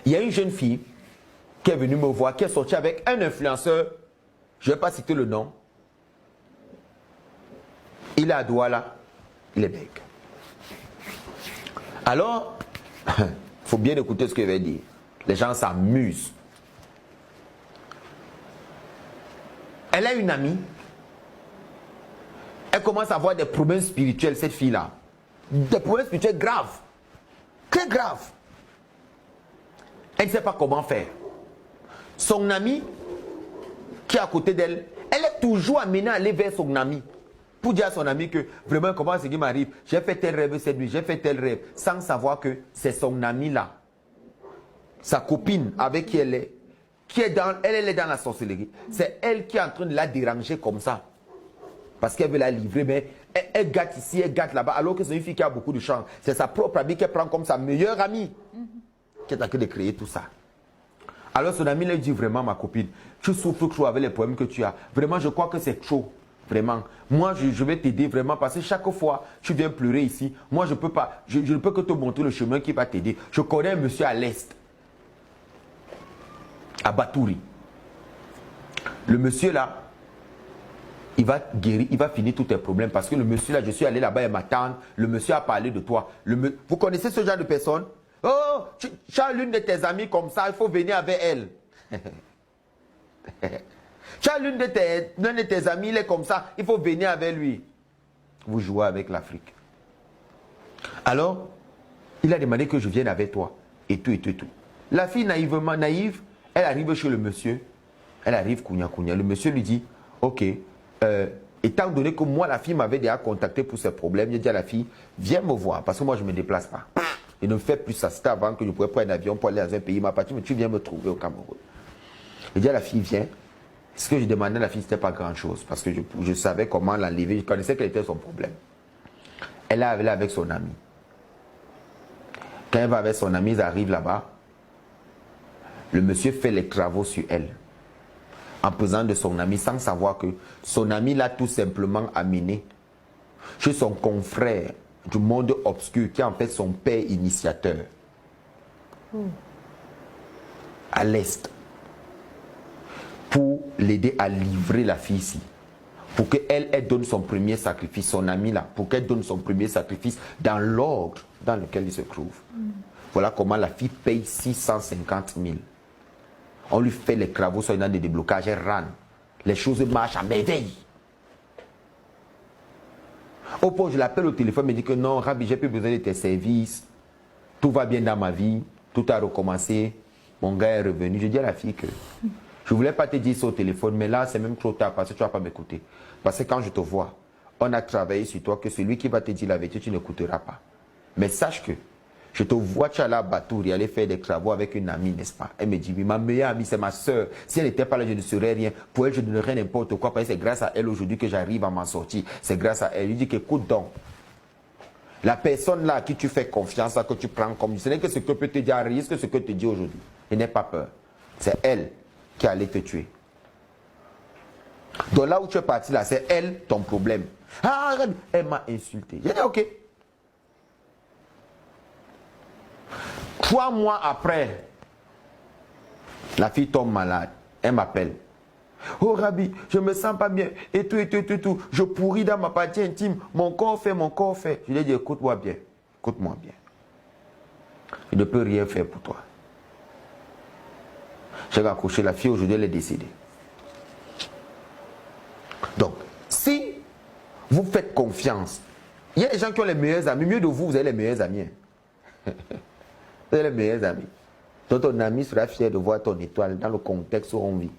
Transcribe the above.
Il y a une jeune fille qui est venue me voir, qui est sortie avec un influenceur, je ne vais pas citer le nom. Il est à Douala, il est bègue. Alors, il faut bien écouter ce que je vais dire. Les gens s'amusent. Elle a une amie. Elle commence à avoir des problèmes spirituels, cette fille-là. Des problèmes spirituels graves. Très graves. Elle ne sait pas comment faire. Son amie, qui est à côté d'elle, elle est toujours amenée à aller vers son ami. Pour dire à son ami que vraiment comment c'est qui m'arrive. J'ai fait tel rêve cette nuit, j'ai fait tel rêve. Sans savoir que c'est son ami là. Sa copine avec qui elle est. Elle est dans la sorcellerie. C'est elle qui est en train de la déranger comme ça. Parce qu'elle veut la livrer, mais elle gâte ici, elle gâte là-bas. Alors que c'est une fille qui a beaucoup de chance. C'est sa propre amie qu'elle prend comme sa meilleure amie. Qui est en train de créer tout ça. Alors son ami lui dit vraiment, ma copine, tu souffres trop avec les problèmes que tu as. Vraiment, je crois que c'est trop. Vraiment. Moi, je vais t'aider vraiment parce que chaque fois, tu viens pleurer ici. Moi, je peux pas. Je ne peux que te montrer le chemin qui va t'aider. Je connais un monsieur à l'Est. À Batouri. Le monsieur là, il va guérir, il va finir tous tes problèmes. Parce que le monsieur là, je suis allé là-bas, il m'attend. Le monsieur a parlé de toi. Vous connaissez ce genre de personne? Oh, tu as l'une de tes amies comme ça, il faut venir avec elle. Tu as l'une de tes amis, il est comme ça, il faut venir avec lui. Vous jouez avec l'Afrique. Alors, il a demandé que je vienne avec toi. Et tout, et tout, et tout. La fille naïve, elle arrive chez le monsieur. Elle arrive, kounya. Le monsieur lui dit, ok, étant donné que moi, la fille m'avait déjà contacté pour ses problèmes, j'ai dit à la fille, viens me voir, parce que moi, je ne me déplace pas. Et ne me fais plus ça. C'était avant que je pouvais prendre un avion pour aller dans un pays. Ma partie, mais tu viens me trouver au Cameroun. Il dit à la fille, viens. Ce que je demandais à la fille, ce n'était pas grand-chose. Parce que je savais comment l'enlever. Je connaissais quel était son problème. Elle est allée avec son ami. Quand elle va avec son ami, ils arrivent là-bas. Le monsieur fait les travaux sur elle. En pesant de son ami, sans savoir que son ami l'a tout simplement amené chez son confrère du monde obscur, qui est en fait son père initiateur. À l'Est. Pour l'aider à livrer la fille ici. Pour qu'elle donne son premier sacrifice, son ami là, pour qu'elle donne son premier sacrifice dans l'ordre dans lequel il se trouve. Voilà comment la fille paye 650 000. On lui fait les travaux sur des déblocages, elle râle. Les choses marchent à merveille. Au point où je l'appelle au téléphone, il me dit que non, Rabbi, j'ai plus besoin de tes services. Tout va bien dans ma vie. Tout a recommencé. Mon gars est revenu. Je dis à la fille que je ne voulais pas te dire ça au téléphone, mais là, c'est même trop tard parce que tu ne vas pas m'écouter. Parce que quand je te vois, on a travaillé sur toi que celui qui va te dire la vérité, tu n'écouteras pas. Mais sache que je te vois, tu es allé à Batouri, aller faire des travaux avec une amie, n'est-ce pas? Elle me dit, oui, ma meilleure amie, c'est ma soeur. Si elle n'était pas là, je ne serais rien. Pour elle, je ne donnerais n'importe quoi. Parce que c'est grâce à elle aujourd'hui que j'arrive à m'en sortir. C'est grâce à elle. Je lui dis qu'écoute donc. La personne là à qui tu fais confiance, là, que tu prends comme, ce n'est que ce que peut te dire, risque ce que te dit aujourd'hui. Et n'aie pas peur. C'est elle qui allait te tuer. Donc là où tu es parti là, c'est elle ton problème. Ah, elle m'a insulté. J'ai dit ok. 3 mois après, la fille tombe malade. Elle m'appelle. Oh Rabbi, je me sens pas bien. Et tout. Je pourris dans ma partie intime. Mon corps fait. Je lui ai dit, écoute-moi bien. Écoute-moi bien. Je ne peux rien faire pour toi. J'ai accouché la fille, aujourd'hui elle est décédée. Donc, si vous faites confiance, il y a des gens qui ont les meilleurs amis. Mieux de vous, vous avez les meilleurs amis. Vous avez les meilleurs amis. Donc ton ami sera fier de voir ton étoile dans le contexte où on vit.